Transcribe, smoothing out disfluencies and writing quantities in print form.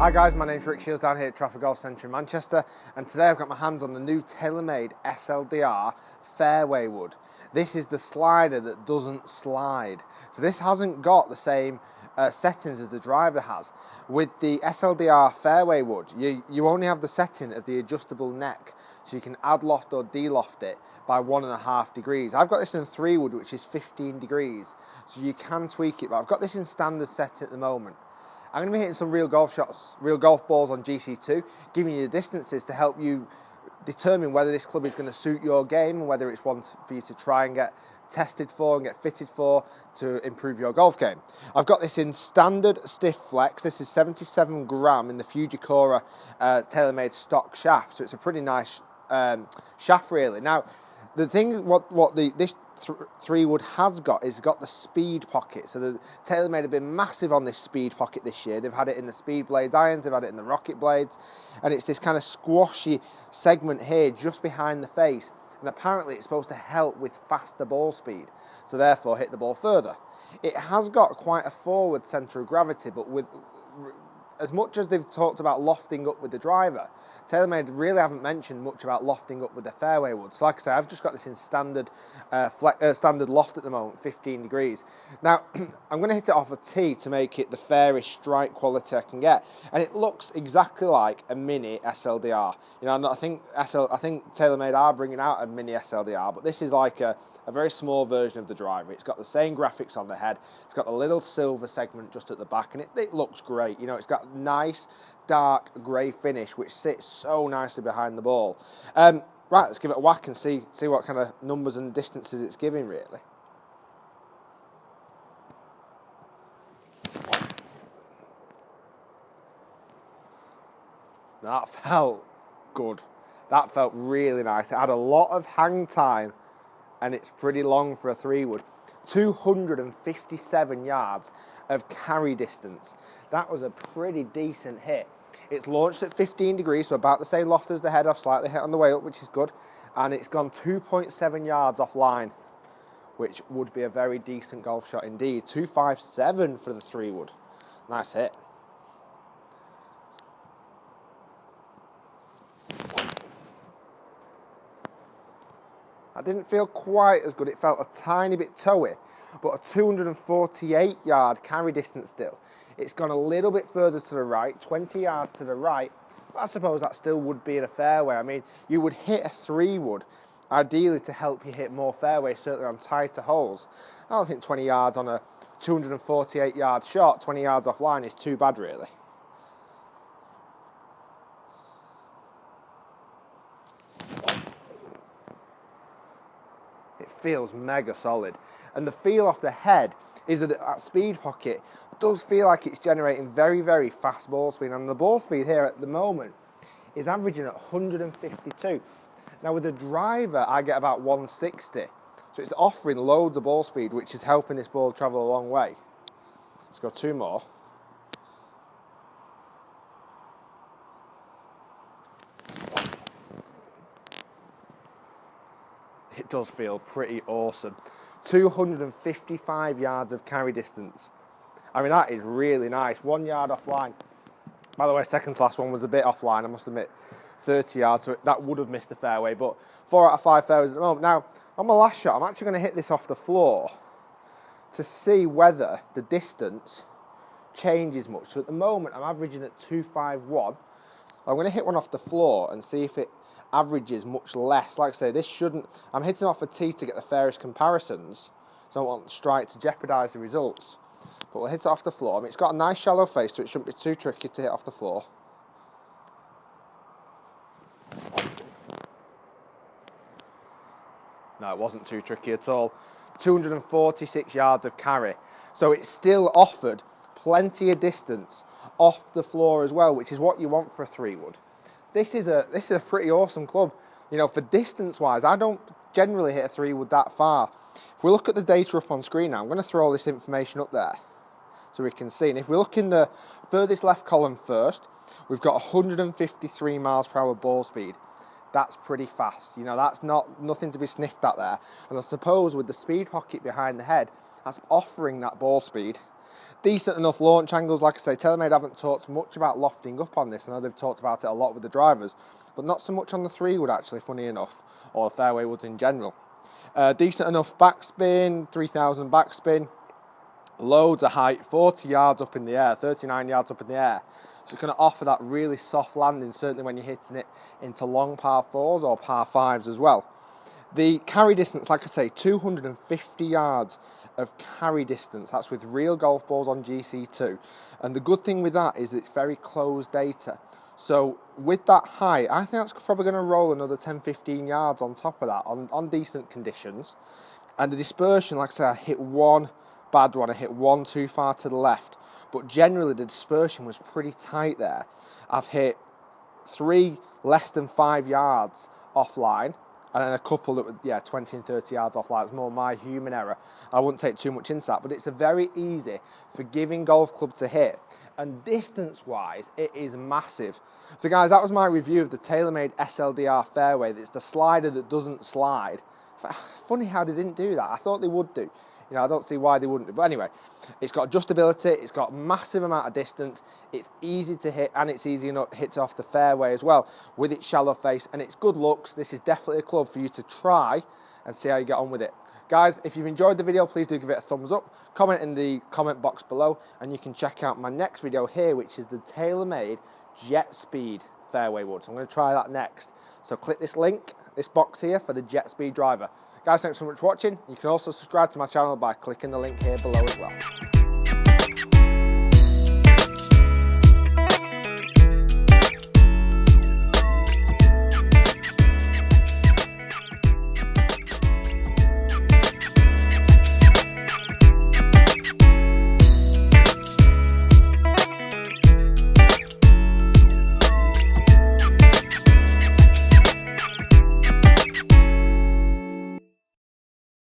Hi guys, my name's Shiels down here at Trafford Golf Centre in Manchester, and today I've got my hands on the new TaylorMade SLDR Fairway Wood. This is the slider that doesn't slide. So this hasn't got the same settings as the driver has. With the SLDR Fairway Wood, you only have the setting of the adjustable neck, so you can add loft or de-loft it by 1.5 degrees. I've got this in 3 wood, which is 15 degrees, so you can tweak it, but I've got this in standard setting at the moment. I'm going to be hitting some real golf shots, real golf balls on GC2, giving you the distances to help you determine whether this club is going to suit your game and whether it's one for you to try and get tested for and get fitted for to improve your golf game. I've got this in standard stiff flex. This is 77 gram in the Fujikura TaylorMade stock shaft, so it's a pretty nice shaft really. Now, the thing this 3 wood has got is got the speed pocket. So the TaylorMade have been massive on this speed pocket this year. They've had it in the speed blades irons, they've had it in the rocket blades, and it's this kind of squashy segment here just behind the face, and apparently it's supposed to help with faster ball speed, so therefore hit the ball further. It has got quite a forward centre of gravity, but with as much as they've talked about lofting up with the driver, TaylorMade really haven't mentioned much about lofting up with the fairway wood. So like I say, I've just got this in standard standard loft at the moment, 15 degrees. Now, I'm going to hit it off a tee to make it the fairest strike quality I can get. And it looks exactly like a mini SLDR. You know, I think TaylorMade are bringing out a mini SLDR, but this is like a very small version of the driver. It's got the same graphics on the head. It's got a little silver segment just at the back, and it looks great. You know, it's got nice dark grey finish, which sits so nicely behind the ball. Right, let's give it a whack and see what kind of numbers and distances it's giving, really. That felt good. That felt really nice. It had a lot of hang time, and it's pretty long for a 3 wood. 257 yards of carry distance. That was a pretty decent hit. It's launched at 15 degrees, so about the same loft as the head. I've slightly hit on the way up, which is good. And it's gone 2.7 yards offline, which would be a very decent golf shot indeed. 257 for the 3 wood. Nice hit. That didn't feel quite as good. It felt a tiny bit toey, but a 248 yard carry distance still. It's gone a little bit further to the right, 20 yards to the right, but I suppose that still would be in a fairway. I mean, you would hit a 3 wood, ideally to help you hit more fairways, certainly on tighter holes. I don't think 20 yards on a 248 yard shot, 20 yards offline is too bad really. It feels mega solid, and the feel off the head is that that speed pocket does feel like it's generating very, very fast ball speed, and the ball speed here at the moment is averaging at 152. Now with the driver I get about 160, so it's offering loads of ball speed, which is helping this ball travel a long way. Let's go 2 more. It does feel pretty awesome. 255 yards of carry distance. I mean, that is really nice. 1 yard offline. By the way, second to last one was a bit offline, I must admit. 30 yards, so that would have missed the fairway, but 4 out of 5 fairways at the moment. Now, on my last shot, I'm actually going to hit this off the floor to see whether the distance changes much. So at the moment, I'm averaging at 251. I'm going to hit one off the floor and see if it averages much less. Like I say, this shouldn't, I'm hitting off a tee to get the fairest comparisons, so I don't want the strike to jeopardise the results. But we'll hit it off the floor. I mean, it's got a nice shallow face, so it shouldn't be too tricky to hit off the floor. No, it wasn't too tricky at all. 246 yards of carry. So it still offered plenty of distance off the floor as well, which is what you want for a 3 wood. This is a pretty awesome club. You know, for distance-wise, I don't generally hit a 3 wood that far. If we look at the data up on screen now, I'm going to throw all this information up there so we can see. And if we look in the furthest left column first, we've got 153 miles per hour ball speed. That's pretty fast. You know, that's nothing to be sniffed at there. And I suppose with the speed pocket behind the head, that's offering that ball speed. Decent enough launch angles. Like I say, TaylorMade haven't talked much about lofting up on this. I know they've talked about it a lot with the drivers, but not so much on the 3-wood actually, funny enough, or fairway woods in general. Decent enough backspin, 3000 backspin, loads of height, 40 yards up in the air, 39 yards up in the air. So it's going to offer that really soft landing, certainly when you're hitting it into long par 4s or par 5s as well. The carry distance, like I say, 250 yards of carry distance. That's with real golf balls on GC2. And the good thing with that is it's very closed data. So with that height, I think that's probably going to roll another 10-15 yards on top of that on decent conditions. And the dispersion, like I say, I hit one bad one, I hit one too far to the left. But generally the dispersion was pretty tight there. I've hit 3 less than 5 yards offline, and then a couple that were, 20 and 30 yards offline. It's more my human error. I wouldn't take too much into that, but it's a very easy, forgiving golf club to hit. And distance-wise, it is massive. So guys, that was my review of the TaylorMade SLDR Fairway. It's the slider that doesn't slide. Funny how they didn't do that. I thought they would do. You know, I don't see why they wouldn't do. But anyway, it's got adjustability, it's got massive amount of distance, it's easy to hit, and it's easy enough to hit off the fairway as well with its shallow face, and it's good looks. This is definitely a club for you to try and see how you get on with it. Guys, if you've enjoyed the video, please do give it a thumbs up, comment in the comment box below, and you can check out my next video here, which is the TaylorMade Jet Speed Fairway Wood. So I'm going to try that next. So click this link, this box here, for the Jet Speed driver. Guys, thanks so much for watching. You can also subscribe to my channel by clicking the link here below as well.